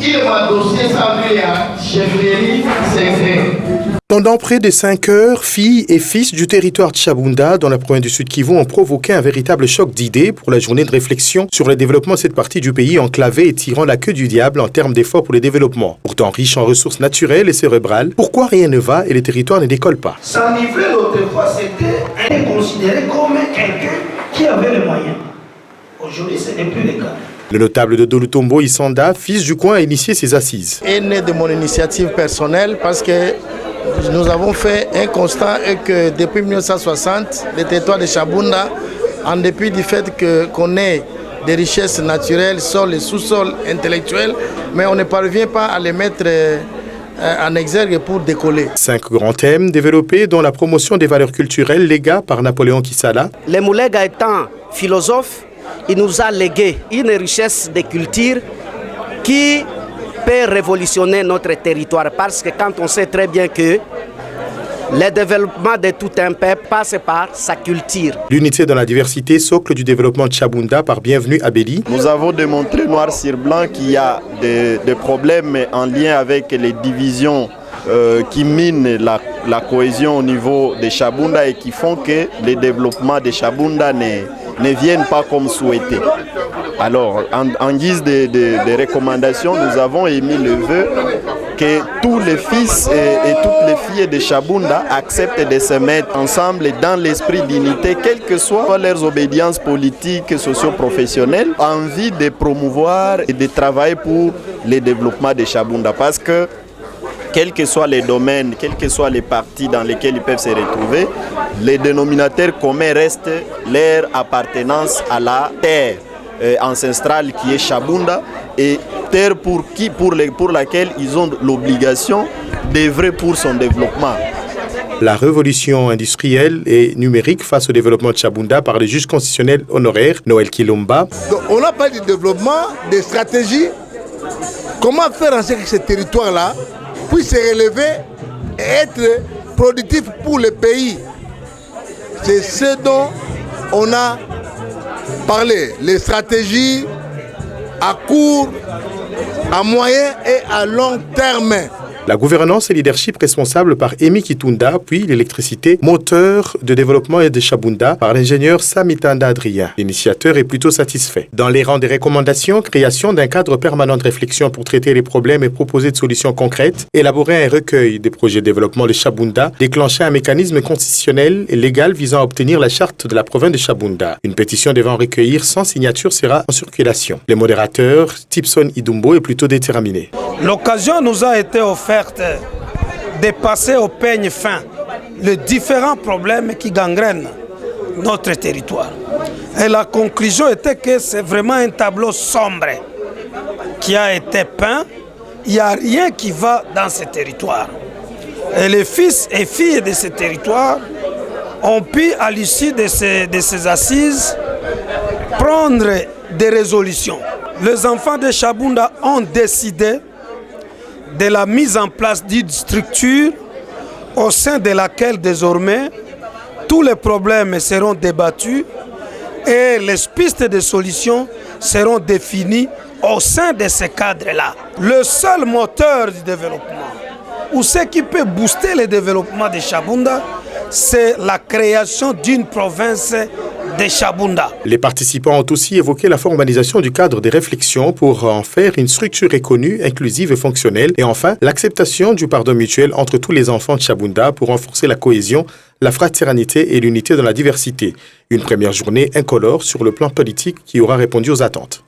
Il m'a dossier ça lui à chefferie secret. Pendant près de 5 heures, filles et fils du territoire de Chabunda, dans la province du Sud-Kivu, ont provoqué un véritable choc d'idées pour la journée de réflexion sur le développement de cette partie du pays enclavée et tirant la queue du diable en termes d'efforts pour le développement. Pourtant riche en ressources naturelles et cérébrales, pourquoi rien ne va et les territoires ne décollent pas? S'enivrer autrefois, c'était considéré comme quelqu'un qui avait les moyens. Aujourd'hui, ce n'est plus le cas. Le notable de Dolutombo, Isanda, fils du coin, a initié ses assises. Est né de mon initiative personnelle parce que nous avons fait un constat et que depuis 1960, le territoire de Chabunda, en dépit du fait qu'on ait des richesses naturelles, sol et sous-sol intellectuels, mais on ne parvient pas à les mettre en exergue pour décoller. 5 grands thèmes développés, dont la promotion des valeurs culturelles léguées par Napoléon Kisala. Le Moulega étant philosophe, il nous a légué une richesse de culture qui peut révolutionner notre territoire, parce que quand on sait très bien que le développement de tout un peuple passe par sa culture. L'unité dans la diversité, socle du développement de Chabunda par Bienvenue Abeli. Nous avons démontré noir sur blanc qu'il y a des problèmes en lien avec les divisions qui minent la cohésion au niveau de Chabunda et qui font que le développement de Chabunda ne vienne pas comme souhaité. Alors, en guise de recommandations, nous avons émis le vœu que tous les fils et toutes les filles de Chabunda acceptent de se mettre ensemble dans l'esprit d'unité, quelles que soient leurs obédiences politiques et socio-professionnelles, en vue de promouvoir et de travailler pour le développement de Chabunda. Parce que, quels que soient les domaines, quels que soient les partis dans lesquels ils peuvent se retrouver, les dénominateurs communs restent leur appartenance à la terre ancestrale qui est Chabunda, et terre pour laquelle ils ont l'obligation d'œuvrer pour son développement. La révolution industrielle et numérique face au développement de Chabunda par le juge constitutionnel honoraire Noël Kilomba. Donc, on a parlé du développement, des stratégies, comment faire en sorte que ce territoire-là puisse se relever et être productif pour le pays. C'est ce dont on a parlé, les stratégies à court, à moyen et à long terme. La gouvernance et leadership responsable par Emi Kitunda, puis l'électricité, moteur de développement et de Chabunda, par l'ingénieur Samitanda Adrien. L'initiateur est plutôt satisfait. Dans les rangs des recommandations, création d'un cadre permanent de réflexion pour traiter les problèmes et proposer des solutions concrètes, élaborer un recueil des projets de développement de Chabunda, déclencher un mécanisme constitutionnel et légal visant à obtenir la charte de la province de Chabunda. Une pétition devant recueillir 100 signatures sera en circulation. Le modérateur, Tipson Idumbo, est plutôt déterminé. L'occasion nous a été offerte de passer au peigne fin les différents problèmes qui gangrènent notre territoire. Et la conclusion était que c'est vraiment un tableau sombre qui a été peint. Il n'y a rien qui va dans ce territoire. Et les fils et filles de ce territoire ont pu, à l'issue de ces assises, prendre des résolutions. Les enfants de Chabunda ont décidé de la mise en place d'une structure au sein de laquelle désormais tous les problèmes seront débattus et les pistes de solutions seront définies au sein de ce cadre-là. Le seul moteur du développement, ou ce qui peut booster le développement de Chabunda, c'est la création d'une province de Chabunda. Les participants ont aussi évoqué la formalisation du cadre des réflexions pour en faire une structure reconnue, inclusive et fonctionnelle. Et enfin, l'acceptation du pardon mutuel entre tous les enfants de Chabunda pour renforcer la cohésion, la fraternité et l'unité dans la diversité. Une première journée incolore sur le plan politique qui aura répondu aux attentes.